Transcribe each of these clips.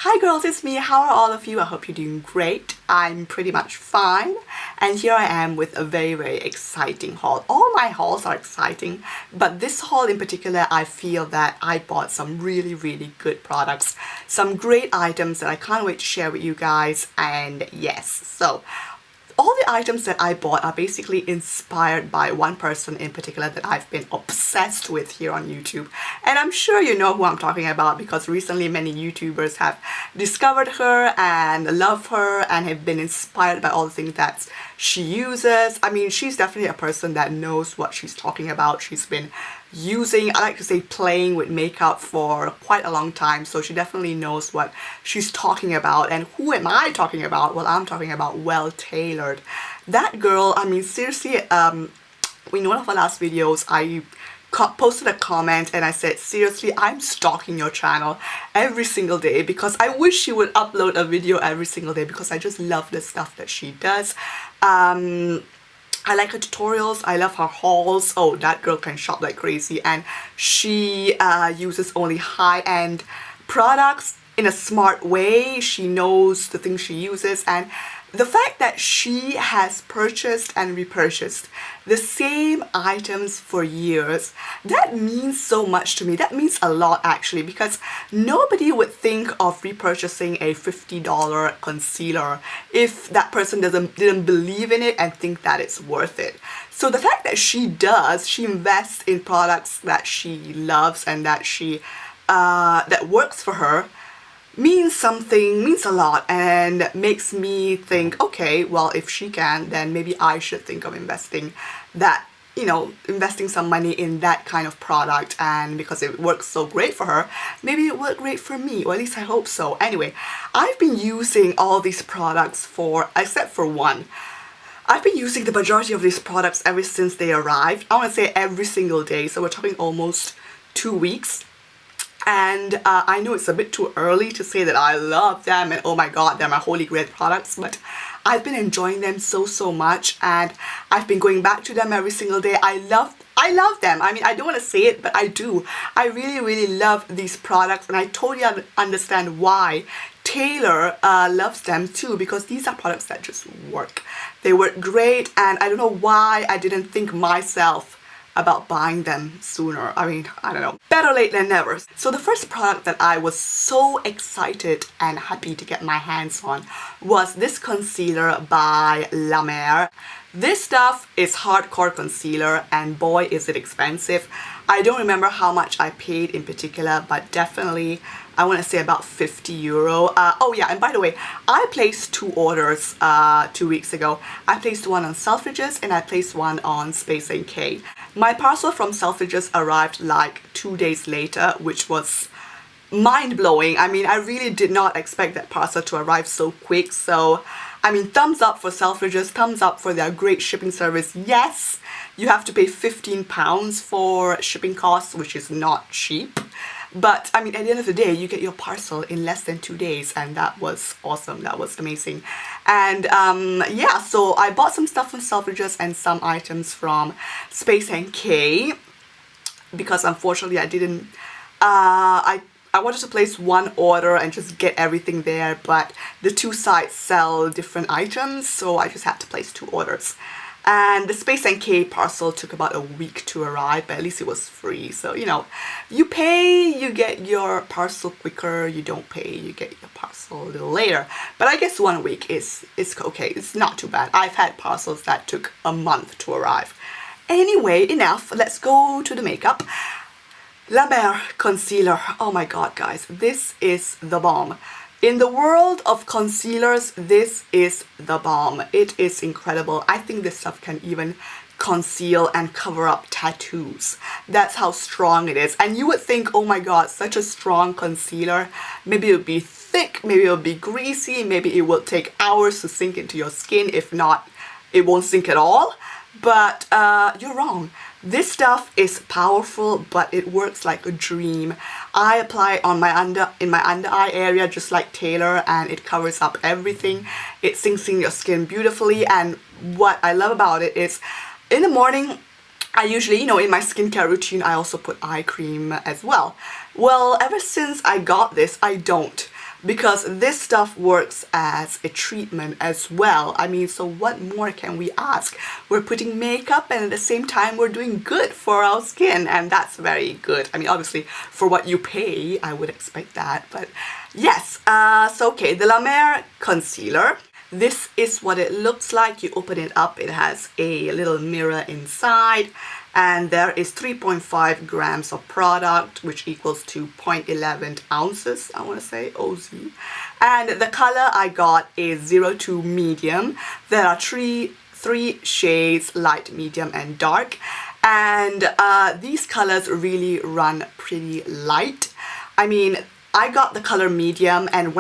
Hi girls, it's me. How are all of you? I hope you're doing great. I'm pretty much fine. And here I am with a very exciting haul. All my hauls are exciting, but this haul in particular, I feel that I bought some really good products. Some great items that I can't wait to share with you guys. And yes, so all the items that I bought are basically inspired by one person in particular that I've been obsessed with here on YouTube. And I'm sure you know who I'm talking about because recently many YouTubers have discovered her and love her and have been inspired by all the things that she uses. I mean, she's definitely a person that knows what she's talking about. She's been using, I like to say, playing with makeup for quite a long time, so she definitely knows what she's talking about. And who am I talking about? Well, I'm talking about Well Tailored. That girl, I mean, seriously, in one of our last videos, I posted a comment and I said, seriously, I'm stalking your channel every single day because I wish she would upload a video every single day because I just love the stuff that she does. I like her tutorials, I love her hauls. Oh, that girl can shop like crazy, and she uses only high-end products in a smart way. She knows the things she uses, and the fact that she has purchased and repurchased the same items for years, that means so much to me. That means a lot actually, because nobody would think of repurchasing a $50 concealer if that person didn't believe in it and think that it's worth it. So the fact that she does, she invests in products that she loves and that that works for her, means something, means a lot, and makes me think, okay, well, if she can, then maybe I should think of investing some money in that kind of product. And because it works so great for her, maybe it worked great for me, or at least I hope so. Anyway, I've been using all these products except for one. I've been using the majority of these products ever since they arrived. I want to say every single day, so we're talking almost 2 weeks. And I know it's a bit too early to say that I love them and oh my god, they're my holy grail products, but I've been enjoying them so much, and I've been going back to them every single day. I love them. I mean, I don't want to say it, but I do. I really love these products, and I totally understand why Taylor loves them too, because these are products that just work. They work great, and I don't know why I didn't think myself about buying them sooner. I mean, I don't know. Better late than never. So the first product that I was so excited and happy to get my hands on was this concealer by La Mer. This stuff is hardcore concealer, and boy is it expensive. I don't remember how much I paid in particular, but definitely I want to say about 50 euro. Oh yeah, and by the way, I placed 2 orders 2 weeks ago. I placed one on Selfridges and I placed one on Space NK. My parcel from Selfridges arrived like 2 days later, which was mind-blowing. I mean, I really did not expect that parcel to arrive so quick. So, I mean, thumbs up for Selfridges, thumbs up for their great shipping service. Yes, you have to pay £15 for shipping costs, which is not cheap. But, I mean, at the end of the day, you get your parcel in less than 2 days, and that was awesome. That was amazing. And, yeah, so I bought some stuff from Selfridges and some items from Space NK because, unfortunately, I didn't... I wanted to place one order and just get everything there, but the 2 sites sell different items, so I just had to place 2 orders. And the Space NK parcel took about a week to arrive, but at least it was free. So, you know, you pay, you get your parcel quicker. You don't pay, you get your parcel a little later. But I guess 1 week is okay. It's not too bad. I've had parcels that took a month to arrive. Anyway, enough. Let's go to the makeup. La Mer concealer. Oh my god, guys. This is the bomb. In the world of concealers, this is the bomb. It is incredible. I think this stuff can even conceal and cover up tattoos. That's how strong it is. And you would think, oh my god, such a strong concealer. Maybe it would be thick, maybe it would be greasy, maybe it will take hours to sink into your skin. If not, it won't sink at all. But you're wrong. This stuff is powerful, but it works like a dream. I apply it on in my under eye area just like Taylor, and it covers up everything. It sinks in your skin beautifully, and what I love about it is in the morning I usually, in my skincare routine, I also put eye cream as well. Well, ever since I got this, I don't. because this stuff works as a treatment as well. I mean, so what more can we ask? We're putting makeup and at the same time we're doing good for our skin, and that's very good. I mean, obviously for what you pay, I would expect that, but yes. So okay, the La Mer concealer. This is what it looks like. You open it up, it has a little mirror inside, and there is 3.5 grams of product, which equals to 0.11 ounces, I want to say, OZ. And the color I got is 02 medium. There are three shades, light, medium, and dark. And these colors really run pretty light. I mean, I got the color medium, and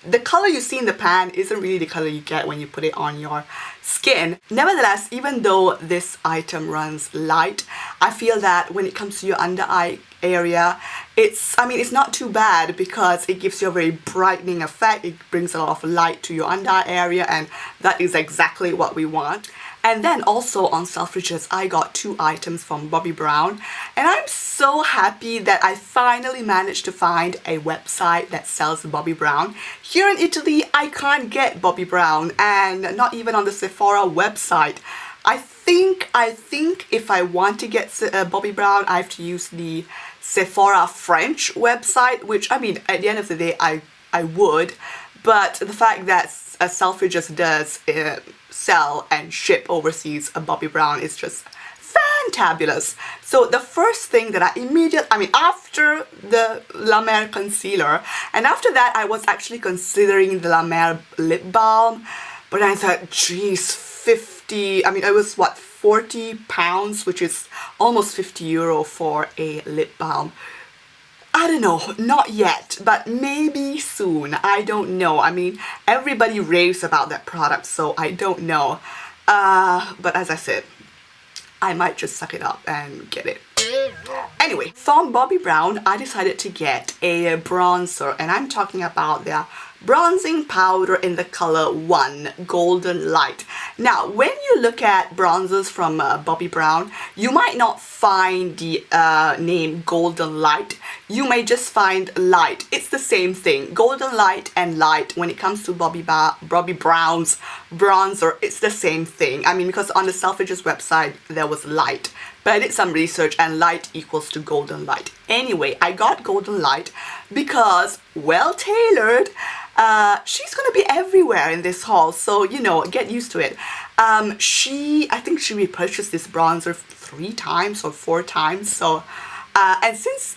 the color you see in the pan isn't really the color you get when you put it on your skin. Nevertheless, even though this item runs light, I feel that when it comes to your under eye area, it's not too bad, because it gives you a very brightening effect. It brings a lot of light to your under eye area, and that is exactly what we want. And then also on Selfridges, I got 2 items from Bobbi Brown, and I'm so happy that I finally managed to find a website that sells Bobbi Brown. Here in Italy, I can't get Bobbi Brown, and not even on the Sephora website. I think if I want to get Bobbi Brown, I have to use the Sephora French website, which, I mean, at the end of the day, I would, but the fact that Selfridges does sell and ship overseas a Bobbi Brown is just fantabulous. So the first thing that after the La Mer concealer, and after that I was actually considering the La Mer lip balm, but I thought, geez, it was what, 40 pounds, which is almost 50 euro for a lip balm. I don't know, not yet, but maybe soon. I don't know. I mean, everybody raves about that product, so I don't know. But as I said, I might just suck it up and get it. Anyway, from Bobbi Brown, I decided to get a bronzer, and I'm talking about their bronzing powder in the color 1, Golden Light. Now, when you look at bronzers from Bobbi Brown, you might not find the name Golden Light. You may just find light. It's the same thing. Golden Light and light, when it comes to Bobbi Brown's bronzer, it's the same thing. I mean, because on the Selfridges website, there was light. But I did some research, and light equals to Golden Light. Anyway, I got Golden Light because, well tailored, she's gonna be everywhere in this haul, so, you know, get used to it. I think she repurchased this bronzer 3 times or 4 times, so, and since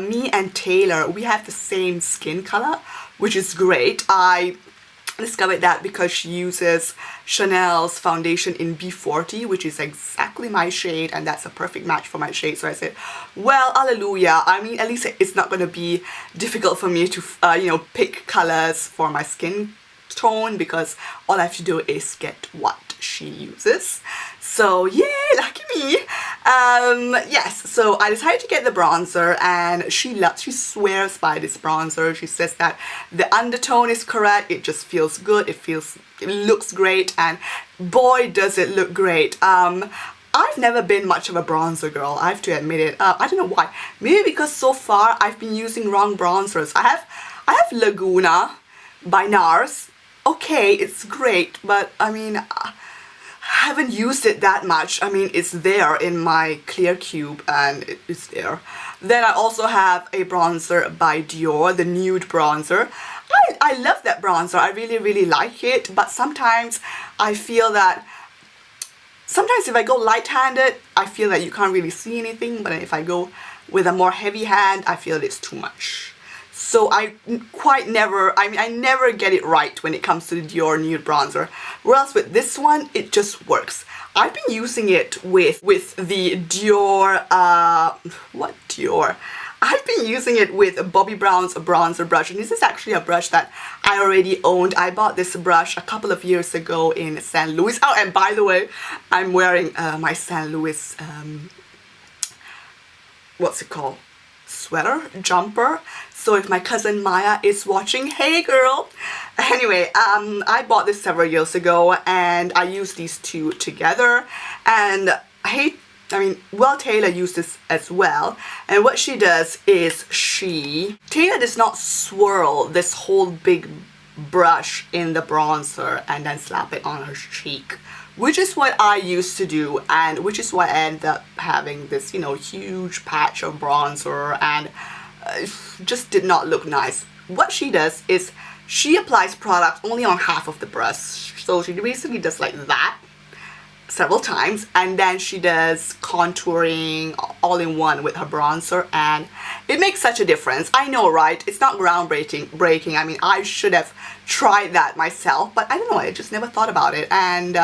me and Taylor, we have the same skin color, which is great. I discovered that because she uses Chanel's foundation in B40, which is exactly my shade, and that's a perfect match for my shade. So I said, well, hallelujah. I mean, at least it's not going to be difficult for me to, pick colors for my skin tone, because all I have to do is get what she uses. So yay, lucky me. Yes, so I decided to get the bronzer, and she swears by this bronzer. She says that the undertone is correct, it just feels good, it looks great, and boy does it look great. I've never been much of a bronzer girl, I have to admit it. I don't know why. Maybe because so far I've been using wrong bronzers. I have Laguna by NARS. Okay, it's great, but I mean, I haven't used it that much. I mean, it's there in my clear cube, and it's there. Then I also have a bronzer by Dior, the nude bronzer. I love that bronzer. I really, really like it, but sometimes I feel that if I go light-handed, I feel that you can't really see anything, but if I go with a more heavy hand, I feel it's too much. So I never get it right when it comes to the Dior nude bronzer. Whereas with this one, it just works. I've been using it with the Dior, what Dior? I've been using it with Bobbi Brown's bronzer brush, and this is actually a brush that I already owned. I bought this brush a couple of years ago in St. Louis. Oh, and by the way, I'm wearing my St. Louis, what's it called? Sweater? Jumper? So if my cousin Maya is watching, hey girl! Anyway, I bought this several years ago, and I use these two together, and I hate I mean, well, Taylor used this as well. And what she does is Taylor does not swirl this whole big brush in the bronzer and then slap it on her cheek, which is what I used to do, and which is why I ended up having this, you know, huge patch of bronzer, and just did not look nice. What she does is she applies product only on half of the brush. So she basically does like that several times, and then she does contouring all in one with her bronzer, and it makes such a difference. I know, right? It's not breaking. I mean, I should have tried that myself, but I don't know, I just never thought about it, and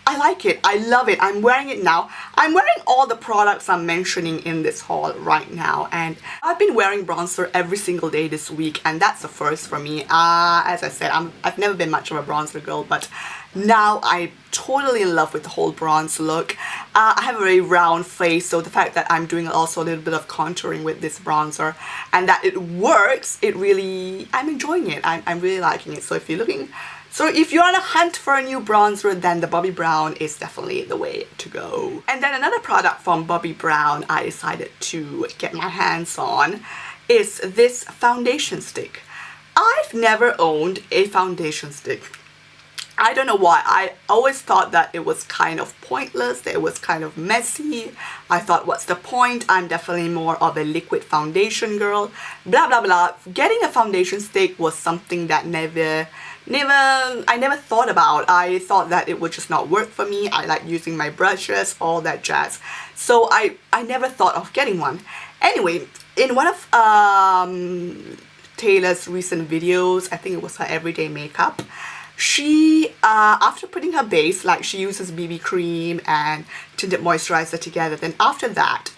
I like it. I love it. I'm wearing it now. I'm wearing all the products I'm mentioning in this haul right now, and I've been wearing bronzer every single day this week, and that's a first for me. As I said, I've never been much of a bronzer girl, but now I'm totally in love with the whole bronze look. I have a very round face, so the fact that I'm doing also a little bit of contouring with this bronzer and that it works, I'm enjoying it. I'm really liking it. So if you're on a hunt for a new bronzer, then the Bobbi Brown is definitely the way to go. And then another product from Bobbi Brown I decided to get my hands on is this foundation stick. I've never owned a foundation stick. I don't know why. I always thought that it was kind of pointless, that it was kind of messy. I thought, what's the point? I'm definitely more of a liquid foundation girl, blah blah blah. Getting a foundation stick was something that I never thought about. I thought that it would just not work for me. I like using my brushes, all that jazz. So I never thought of getting one. Anyway, in one of Taylor's recent videos, I think it was her everyday makeup, she, after putting her base, like she uses BB cream and tinted moisturizer together, then after that,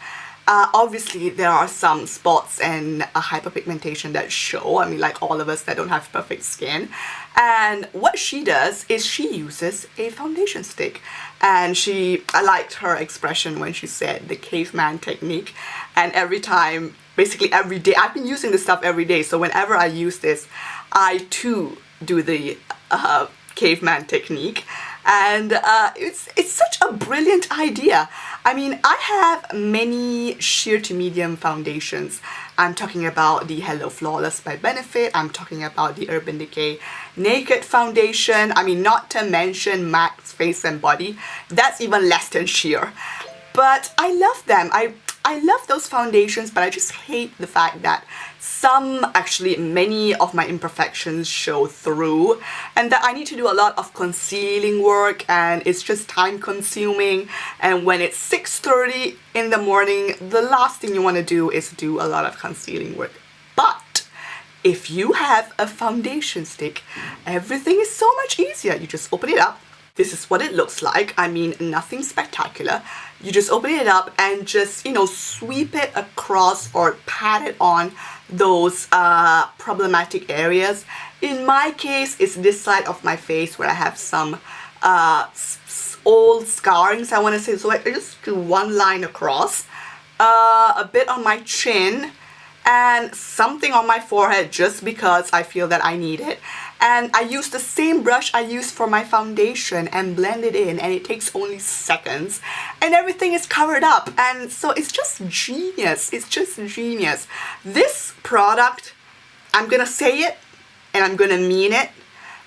obviously there are some spots and hyperpigmentation that show. I mean, like all of us that don't have perfect skin. And what she does is she uses a foundation stick. And I liked her expression when she said the caveman technique. And every time, basically every day, I've been using this stuff every day. So whenever I use this, I too do the caveman technique, and it's such a brilliant idea. I mean, I have many sheer to medium foundations. I'm talking about the Hello Flawless by Benefit. I'm talking about the Urban Decay Naked Foundation. I mean, not to mention MAC's Face and Body. That's even less than sheer. But I love them. I love those foundations, but I just hate the fact that many of my imperfections show through, and that I need to do a lot of concealing work, and it's just time consuming. And when it's 6:30 in the morning, the last thing you want to do is do a lot of concealing work. But if you have a foundation stick, everything is so much easier. You just open it up. This is what it looks like. I mean, nothing spectacular. You just open it up and just, you know, sweep it across or pat it on those problematic areas. In my case, it's this side of my face where I have some old scarrings, I want to say. So I just do one line across, a bit on my chin, and something on my forehead just because I feel that I need it. And I use the same brush I used for my foundation and blend it in, and it takes only seconds and everything is covered up. And so it's just genius. It's just genius. This product, I'm gonna say it and I'm gonna mean it.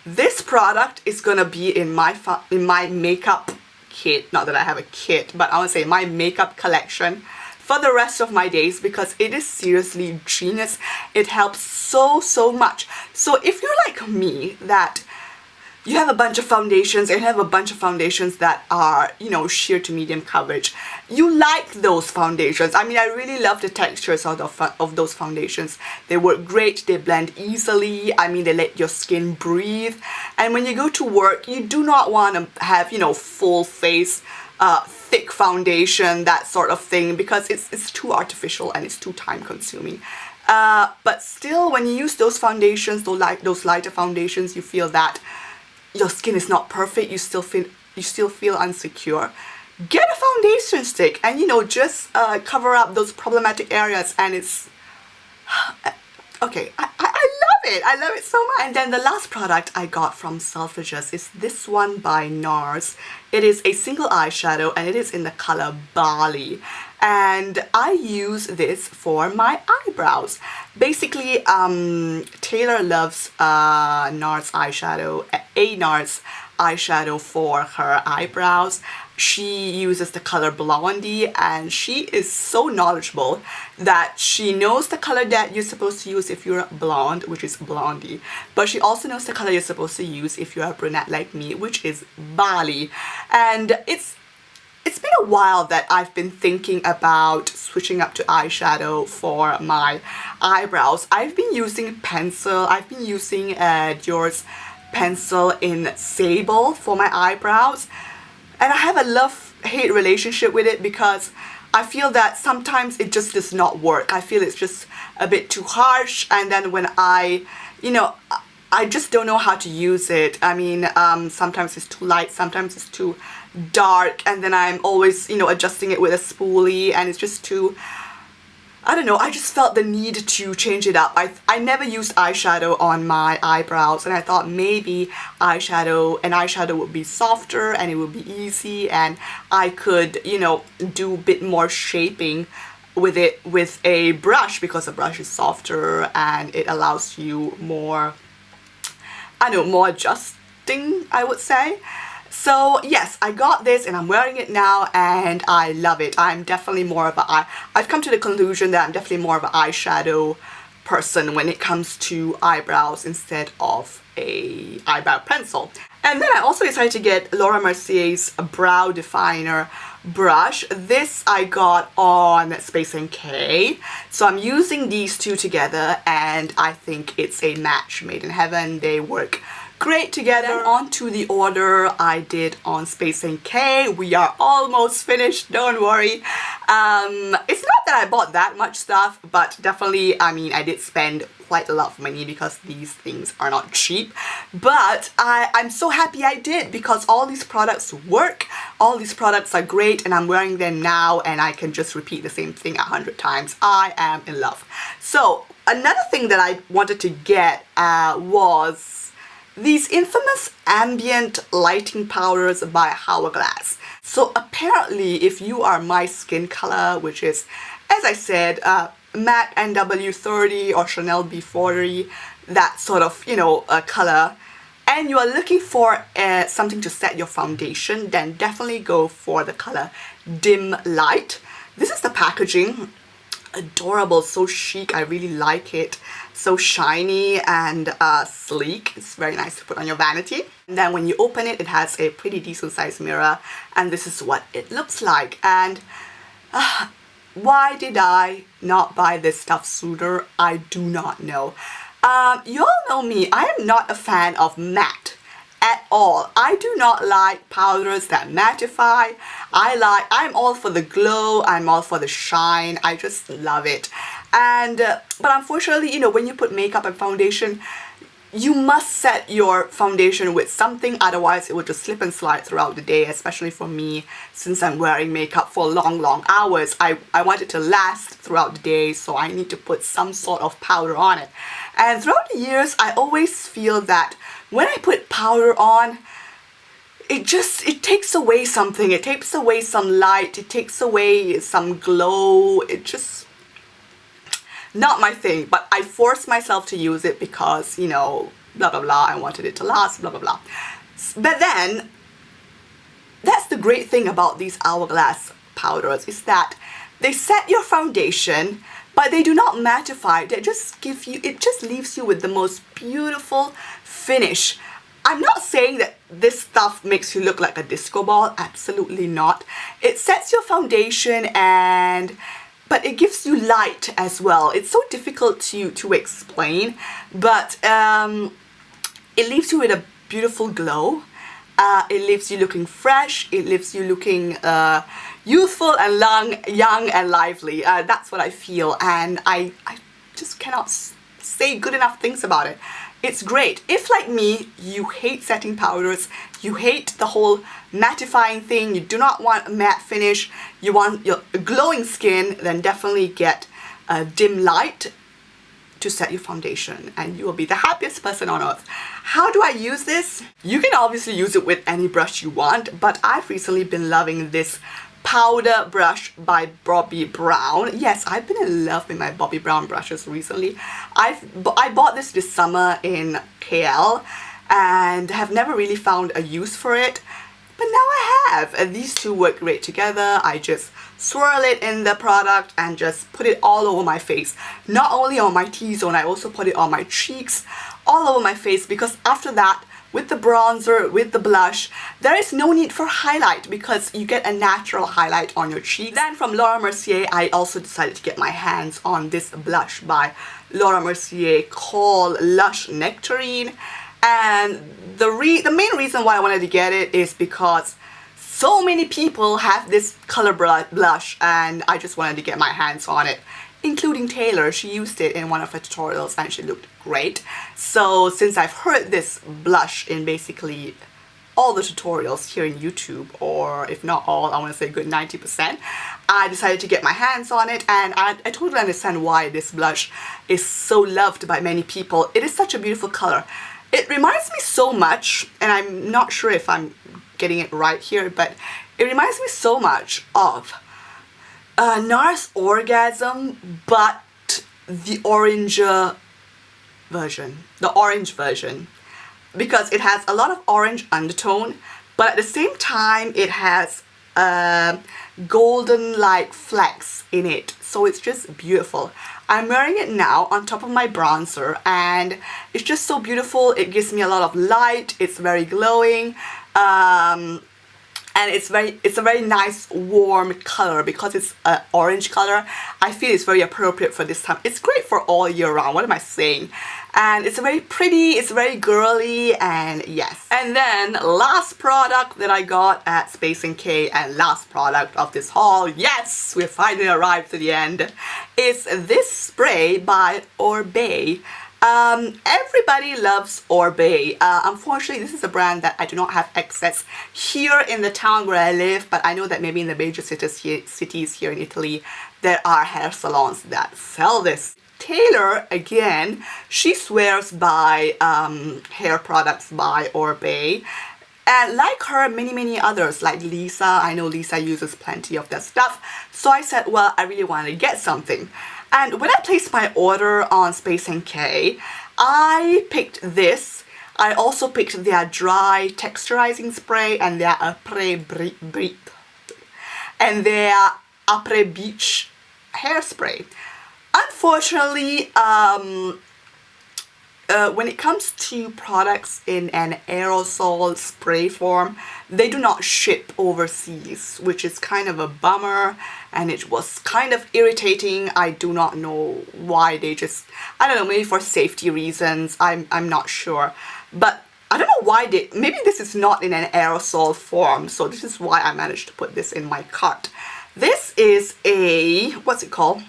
This product is gonna be in my makeup kit. Not that I have a kit, but I want to say my makeup collection for the rest of my days, because it is seriously genius. It helps so much. So if you're like me, that you have a bunch of foundations and you have a bunch of foundations that are, you know, sheer to medium coverage, you like those foundations. I mean, I really love the textures of those foundations. They work great, they blend easily. I mean, they let your skin breathe. And when you go to work, you do not want to have, you know, full face thick foundation, that sort of thing, because it's too artificial and it's too time consuming. But still, when you use those foundations, those lighter foundations, you feel that your skin is not perfect, you still feel insecure. Get a foundation stick and, you know, just cover up those problematic areas, and it's okay. I love it. I love it so much. And then the last product I got from Selfridges is this one by NARS. It is a single eyeshadow and it is in the color Barley. And I use this for my eyebrows. Basically, Taylor loves NARS eyeshadow, a NARS eyeshadow for her eyebrows. She uses the color Blondie and she is so knowledgeable that she knows the color that you're supposed to use if you're blonde, which is Blondie. But she also knows the color you're supposed to use if you're a brunette like me, which is Barley. And it's been a while that I've been thinking about switching up to eyeshadow for my eyebrows. I've been using pencil. I've been using Dior's pencil in Sable for my eyebrows. And I have a love-hate relationship with it because I feel that sometimes it just does not work. I feel it's just a bit too harsh, and then when I just don't know how to use it. I mean, sometimes it's too light, sometimes it's too dark, and then I'm always, adjusting it with a spoolie, and it's just too, I don't know, I just felt the need to change it up. I never used eyeshadow on my eyebrows, and I thought maybe eyeshadow would be softer and it would be easy, and I could, do a bit more shaping with it with a brush, because a brush is softer and it allows you more, more adjusting, I would say. So yes, I got this and I'm wearing it now and I love it. I'm definitely more of I've come to the conclusion that I'm definitely more of an eyeshadow person when it comes to eyebrows instead of a eyebrow pencil. And then I also decided to get Laura Mercier's brow definer brush. This I got on Space NK. So I'm using these two together and I think it's a match made in heaven. They work great together. Then on to the order I did on Space NK. We are almost finished, don't worry. It's not that I bought that much stuff, but definitely, I did spend quite a lot of money because these things are not cheap. But I'm so happy I did because all these products work, all these products are great, and I'm wearing them now and I can just repeat the same thing 100 times. I am in love. So another thing that I wanted to get was these infamous ambient lighting powders by Hourglass. So apparently if you are my skin color, which is, as I said, matte NW30 or Chanel B40, that sort of, color, and you are looking for something to set your foundation, then definitely go for the color Dim Light. This is the packaging. Adorable, so chic, I really like it. So shiny and sleek. It's very nice to put on your vanity. And then when you open it, it has a pretty decent sized mirror, and this is what it looks like. And why did I not buy this stuff sooner? I do not know. You all know me, I am not a fan of matte at all. I do not like powders that mattify. I'm all for the glow, I'm all for the shine. I just love it. And but unfortunately, when you put makeup and foundation, you must set your foundation with something, otherwise it will just slip and slide throughout the day, especially for me, since I'm wearing makeup for long hours. I want it to last throughout the day, so I need to put some sort of powder on it. And throughout the years, I always feel that when I put powder on, it takes away something. It takes away some light, it takes away some glow. It just, not my thing, but I forced myself to use it because, blah blah blah, I wanted it to last, blah blah blah. But then, that's the great thing about these Hourglass powders, is that they set your foundation, but they do not mattify. They just give you, it just leaves you with the most beautiful finish. I'm not saying that this stuff makes you look like a disco ball, absolutely not. It sets your foundation but it gives you light as well. It's so difficult to explain, but it leaves you with a beautiful glow. It leaves you looking fresh. It leaves you looking youthful and young and lively. That's what I feel, and I just cannot say good enough things about it. It's great. If, like me, you hate setting powders, you hate the whole mattifying thing, you do not want a matte finish, you want your glowing skin, then definitely get Dim Light. to set your foundation, and you will be the happiest person on earth. How do I use this? You can obviously use it with any brush you want, but I've recently been loving this powder brush by Bobbi Brown. Yes, I've been in love with my Bobbi Brown brushes recently. I bought this summer in KL and have never really found a use for it, but now I have. And these two work great together. I just swirl it in the product and just put it all over my face. Not only on my T-zone, I also put it on my cheeks, all over my face, because after that, with the bronzer, with the blush, there is no need for highlight because you get a natural highlight on your cheeks. Then from Laura Mercier, I also decided to get my hands on this blush by Laura Mercier called Lush Nectarine. And the main reason why I wanted to get it is because so many people have this color blush, and I just wanted to get my hands on it, including Taylor. She used it in one of her tutorials and she looked great. So since I've heard this blush in basically all the tutorials here in YouTube, or if not all, I want to say a good 90%, I decided to get my hands on it, and I totally understand why this blush is so loved by many people. It is such a beautiful color. It reminds me so much, and I'm not sure if I'm getting it right here, but it reminds me so much of NARS Orgasm, but the orange version, because it has a lot of orange undertone, but at the same time it has golden like flecks in it, so it's just beautiful. I'm wearing it now on top of my bronzer, and it's just so beautiful. It gives me a lot of light. It's very glowing. And it's a very nice warm color because it's an orange color. I feel it's very appropriate for this time. It's great for all year round. What am I saying? And it's very pretty, it's very girly, and yes. And then last product that I got at Space NK, and last product of this haul, yes, we finally arrived to the end, is this spray by Oribe. Everybody loves Oribe. Unfortunately, this is a brand that I do not have access here in the town where I live, but I know that maybe in the major cities here in Italy, there are hair salons that sell this. Taylor, again, she swears by hair products by Oribe. And like her, many others, like Lisa, I know Lisa uses plenty of their stuff. So I said, well, I really want to get something. And when I placed my order on Space NK, I picked this. I also picked their dry texturizing spray and their Après Beach hairspray. Unfortunately, when it comes to products in an aerosol spray form, they do not ship overseas, which is kind of a bummer, and it was kind of irritating. I do not know why they just, I don't know, maybe for safety reasons, I'm not sure. But I don't know why maybe this is not in an aerosol form, so this is why I managed to put this in my cart. This is a, what's it called?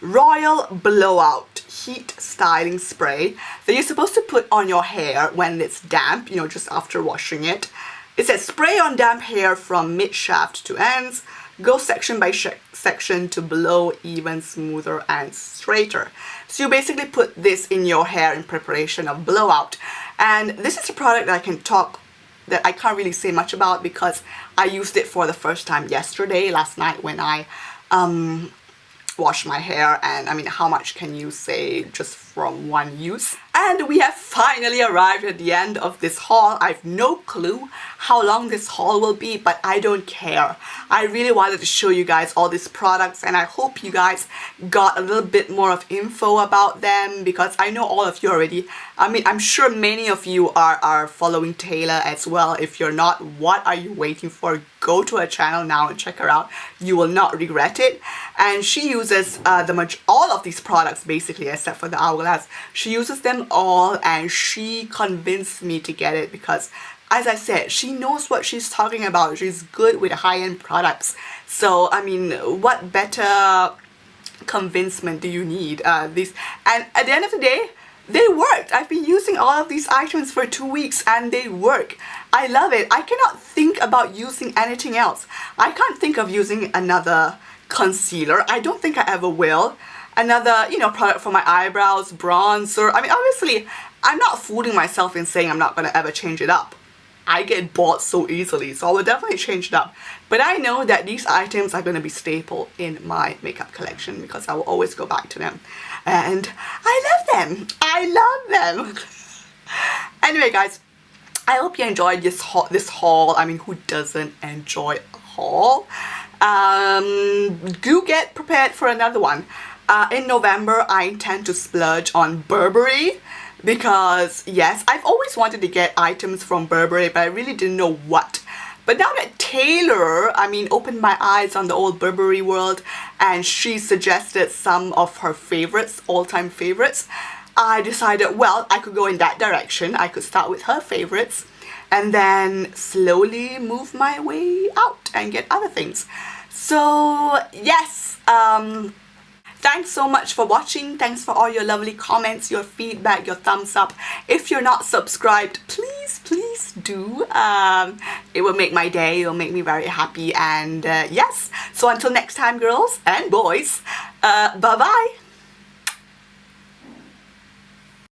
Royal Blowout Heat Styling Spray that you're supposed to put on your hair when it's damp, you know, just after washing it. It says spray on damp hair from mid-shaft to ends. Go section by section to blow even smoother and straighter. So you basically put this in your hair in preparation of blowout. And this is a product that I can't really say much about because I used it for the first time last night when I wash my hair, and I mean, how much can you say just from one use? And we have finally arrived at the end of this haul. I have no clue how long this haul will be, but I don't care. I really wanted to show you guys all these products, and I hope you guys got a little bit more of info about them, because I know all of you already, I mean, I'm sure many of you are following Taylor as well. If you're not, what are you waiting for? Go to her channel now and check her out. You will not regret it. And she uses all of these products basically, except for the Hourglass. She uses them all, and she convinced me to get it because, as I said, she knows what she's talking about. She's good with high-end products. So, I mean, what better convincement do you need? And at the end of the day, they worked. I've been using all of these items for 2 weeks and they work. I love it. I cannot think about using anything else. I can't think of using another concealer. I don't think I ever will. another, you know, product for my eyebrows, bronzer. I mean, obviously, I'm not fooling myself in saying I'm not gonna ever change it up. I get bored so easily, so I will definitely change it up. But I know that these items are gonna be staple in my makeup collection because I will always go back to them. And I love them. I love them. Anyway, guys, I hope you enjoyed this haul. I mean, who doesn't enjoy a haul? Do get prepared for another one. In November, I intend to splurge on Burberry because, yes, I've always wanted to get items from Burberry, but I really didn't know what. But now that Taylor, I mean, opened my eyes on the old Burberry world and she suggested some of her favorites, all-time favorites, I decided, well, I could go in that direction. I could start with her favorites and then slowly move my way out and get other things. So, yes, thanks so much for watching. Thanks for all your lovely comments, your feedback, your thumbs up. If you're not subscribed, please, please do. It will make my day. It will make me very happy. And yes, so until next time, girls and boys, bye-bye.